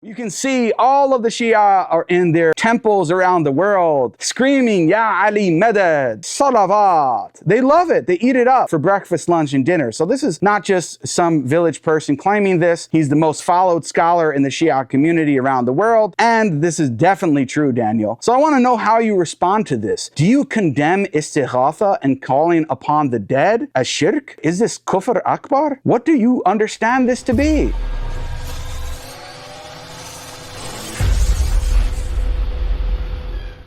You can see all of the Shia are in their temples around the world, screaming, Ya Ali Madad, Salawat. They love it. They eat it up for breakfast, lunch, and dinner. So this is not just some village person claiming this. He's the most followed scholar in the Shia community around the world. And this is definitely true, Daniel. So I want to know how you respond to this. Do you condemn istighatha and calling upon the dead as shirk? Is this kufr akbar? What do you understand this to be?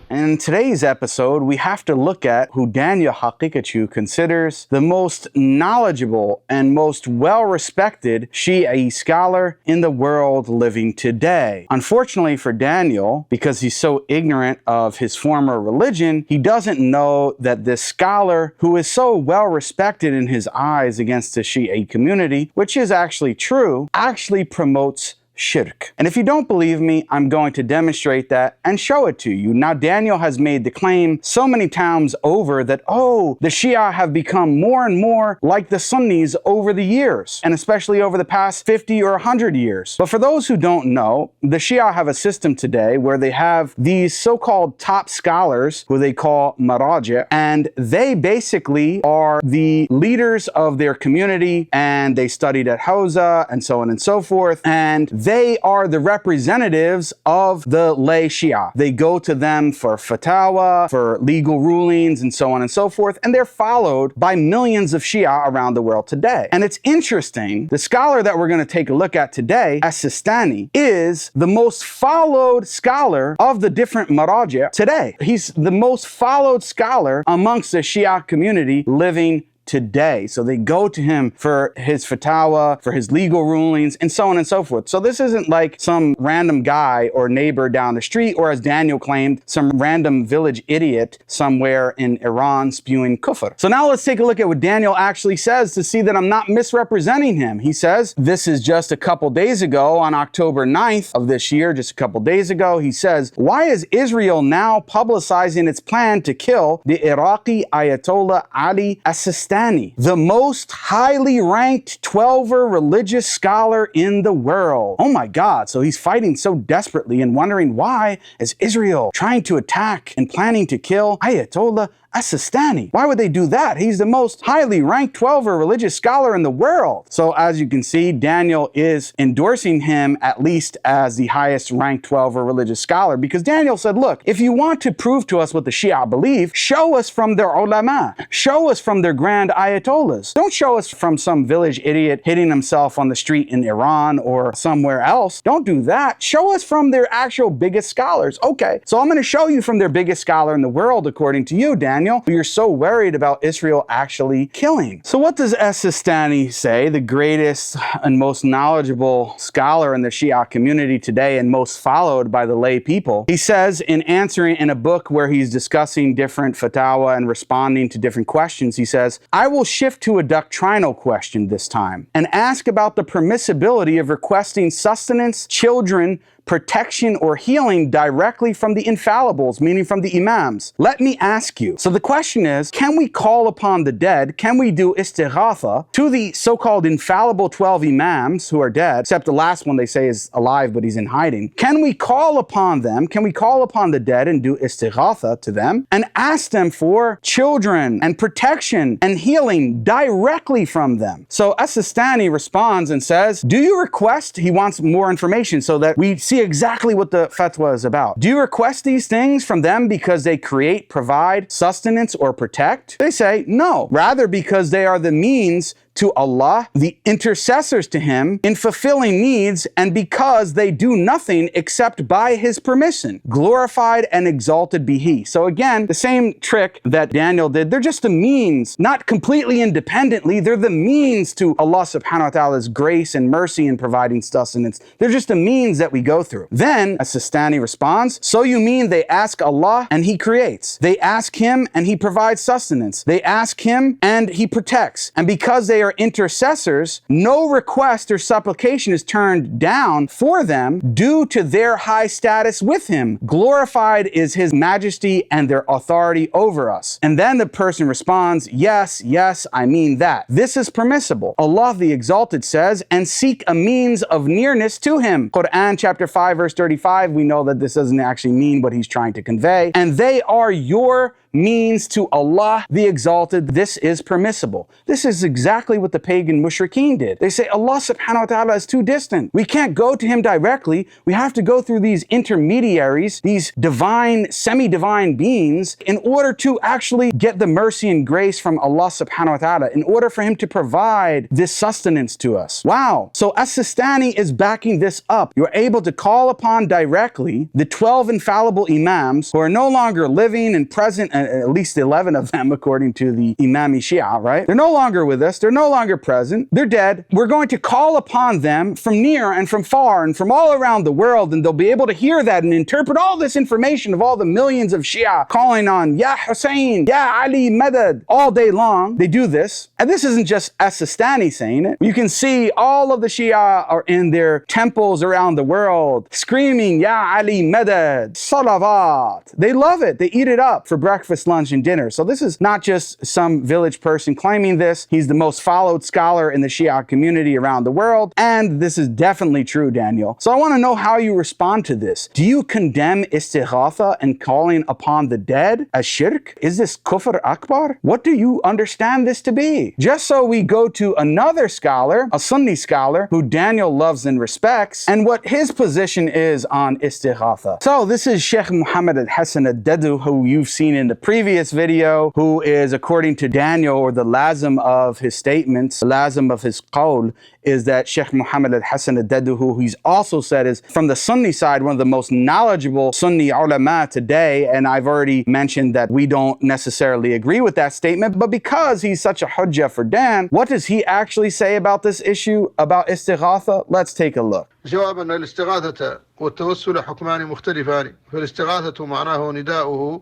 In today's episode, we have to look at who Daniel Haqiqatjou considers the most knowledgeable and most well-respected Shi'i scholar in the world living today. Unfortunately for Daniel, because he's so ignorant of his former religion, he doesn't know that this scholar, who is so well-respected in his eyes against the Shi'i community, which is actually true, actually promotes shirk. And if you don't believe me, I'm going to demonstrate that and show it to you. Now, Daniel has made the claim so many times over that, oh, the Shia have become more and more like the Sunnis over the years, and especially over the past 50 or 100 years. But for those who don't know, the Shia have a system today where they have these so-called top scholars who they call maraji, and they basically are the leaders of their community, and they studied at Hawza and so on and so forth, and they are the representatives of the lay Shia. They go to them for fatwa, for legal rulings, and so on and so forth, and they're followed by millions of Shia around the world today. And it's interesting, the scholar that we're going to take a look at today, al-Sistani, is the most followed scholar of the different maraji today. He's the most followed scholar amongst the Shia community living today. So they go to him for his fatwa, for his legal rulings, and so on and so forth. So this isn't like some random guy or neighbor down the street, or as Daniel claimed, some random village idiot somewhere in Iran spewing kufr. So now let's take a look at what Daniel actually says to see that I'm not misrepresenting him. He says, this is just a couple days ago, on October 9th of this year, just a couple days ago, he says, why is Israel now publicizing its plan to kill the Iraqi Ayatollah Ali al-Sistani, the most highly ranked 12er religious scholar in the world? Oh my God, so he's fighting so desperately and wondering why is Israel trying to attack and planning to kill Ayatollah al-Sistani? Why would they do that? He's the most highly ranked 12er religious scholar in the world. So as you can see, Daniel is endorsing him at least as the highest ranked 12er religious scholar, because Daniel said, look, if you want to prove to us what the Shia believe, show us from their ulama, show us from their grand ayatollahs. Don't show us from some village idiot hitting himself on the street in Iran or somewhere else. Don't do that. Show us from their actual biggest scholars. Okay, so I'm going to show you from their biggest scholar in the world, according to you, Daniel, who you're so worried about Israel actually killing. So what does al-Sistani say, the greatest and most knowledgeable scholar in the Shia community today and most followed by the lay people? He says, in answering in a book where he's discussing different fatwa and responding to different questions, he says, I will shift to a doctrinal question this time and ask about the permissibility of requesting sustenance, children, protection, or healing directly from the infallibles, meaning from the imams. Let me ask you. So the question is, can we call upon the dead? Can we do istighatha to the so-called infallible 12 imams who are dead, except the last one they say is alive, but he's in hiding? Can we call upon them? Can we call upon the dead and do istighatha to them and ask them for children and protection and healing directly from them? So al-Sistani responds and says, do you request? He wants more information so that we see exactly what the fatwa is about. Do you request these things from them because they create, provide sustenance, or protect? They say no, rather because they are the means to Allah, the intercessors to Him, in fulfilling needs, and because they do nothing except by His permission. Glorified and exalted be He. So again, the same trick that Daniel did. They're just the means, not completely independently. They're the means to Allah subhanahu wa ta'ala's grace and mercy in providing sustenance. They're just the means that we go through. Then, al-Sistani responds, so you mean they ask Allah and He creates. They ask Him and He provides sustenance. They ask Him and He protects. And because they they are intercessors, no request or supplication is turned down for them due to their high status with him. Glorified is his majesty and their authority over us. And then the person responds, yes, yes, I mean that. This is permissible. Allah the Exalted says, and seek a means of nearness to him. Quran chapter 5 verse 35, we know that this doesn't actually mean what he's trying to convey. And they are your means to Allah the Exalted. This is permissible. This is exactly what the pagan mushrikeen did. They say Allah subhanahu wa ta'ala is too distant. We can't go to him directly. We have to go through these intermediaries, these divine, semi-divine beings, in order to actually get the mercy and grace from Allah subhanahu wa ta'ala, in order for him to provide this sustenance to us. Wow. So al-Sistani is backing this up. You're able to call upon directly the 12 infallible imams who are no longer living and present, at least 11 of them, according to the Imami Shia, right? They're no longer with us. They're no longer present. They're dead. We're going to call upon them from near and from far and from all around the world, and they'll be able to hear that and interpret all this information of all the millions of Shia calling on Ya Hussein, Ya Ali Madad all day long. They do this. And this isn't just al-Sistani saying it. You can see all of the Shia are in their temples around the world screaming Ya Ali Madad, Salawat. They love it. They eat it up for breakfast, lunch, and dinner. So this is not just some village person claiming this. He's the most followed scholar in the Shia community around the world. And this is definitely true, Daniel. So I want to know how you respond to this. Do you condemn istighatha and calling upon the dead as shirk? Is this kufr akbar? What do you understand this to be? Just so we go to another scholar, a Sunni scholar, who Daniel loves and respects, and what his position is on istighatha. So this is Sheikh Muhammad al-Hassan al-Dadu, who you've seen in the previous video, who is, according to Daniel, or the lazim of his statements, the lazim of his qawl, is that Sheikh Muhammad al-Hassan al-Dadu, who he's also said is, from the Sunni side, one of the most knowledgeable Sunni ulama today. And I've already mentioned that we don't necessarily agree with that statement, but because he's such a hujjah for Dan, what does he actually say about this issue, about istighatha? Let's take a look. جواب أن الاستغاثة والتوسل حكمان مختلفان، فالاستغاثة معناه نداؤه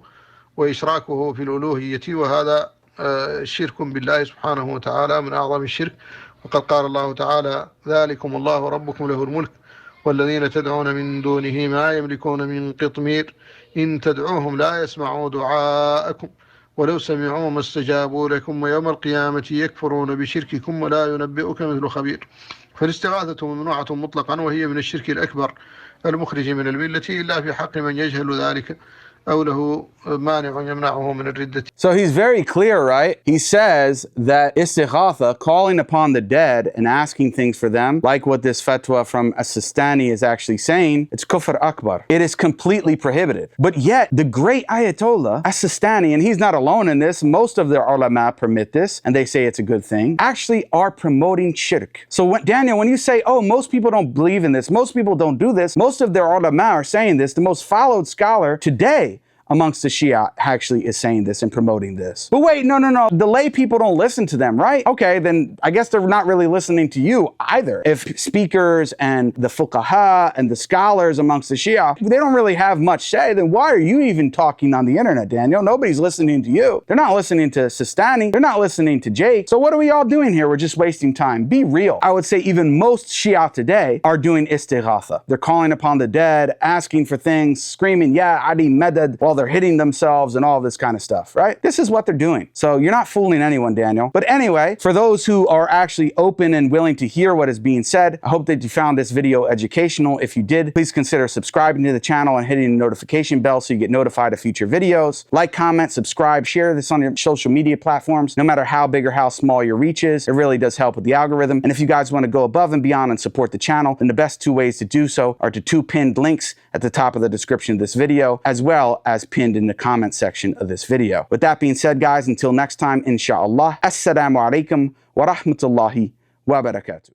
وإشراكه في الألوهية، وهذا شرك بالله سبحانه وتعالى من أعظم الشرك. وقد قال الله تعالى ذلكم الله ربكم له الملك والذين تدعون من دونه ما يملكون من قطمير إن تدعوهم لا يسمعوا دعاءكم ولو سمعوا ما استجابوا لكم ويوم القيامة يكفرون بشرككم ولا ينبئك مثل خبير. فالاستغاثة ممنوعة مطلقا، وهي من الشرك الأكبر المخرج من الملة إلا في حق من يجهل ذلك أو له مانع يمنعه من الردة. So he's very clear, right? He says that istighatha, calling upon the dead and asking things for them, like what this fatwa from al-Sistani is actually saying, it's kufr akbar. It is completely prohibited. But yet, the great Ayatollah al-Sistani, and he's not alone in this, most of their ulama permit this, and they say it's a good thing, actually are promoting shirk. So Daniel, when you say, oh, most people don't believe in this, most people don't do this, most of their ulama are saying this, the most followed scholar today amongst the Shia actually is saying this and promoting this. But wait, no. The lay people don't listen to them, right? Okay, then I guess they're not really listening to you either. If speakers and the fuqaha and the scholars amongst the Shia, they don't really have much say, then why are you even talking on the internet, Daniel? Nobody's listening to you. They're not listening to Sistani. They're not listening to Jake. So what are we all doing here? We're just wasting time. Be real. I would say even most Shia today are doing istighatha. They're calling upon the dead, asking for things, screaming, Ya Ali Madad, while they're hitting themselves and all this kind of stuff, right? This is what they're doing. So you're not fooling anyone, Daniel. But anyway, for those who are actually open and willing to hear what is being said, I hope that you found this video educational. If you did, please consider subscribing to the channel and hitting the notification bell so you get notified of future videos. Like, comment, subscribe, share this on your social media platforms. No matter how big or how small your reach is, it really does help with the algorithm. And if you guys want to go above and beyond and support the channel, then the best two ways to do so are to two pinned links at the top of the description of this video, as well as pinned in the comment section of this video. With that being said, guys, until next time, inshallah, assalamu alaikum wa rahmatullahi wa barakatuh.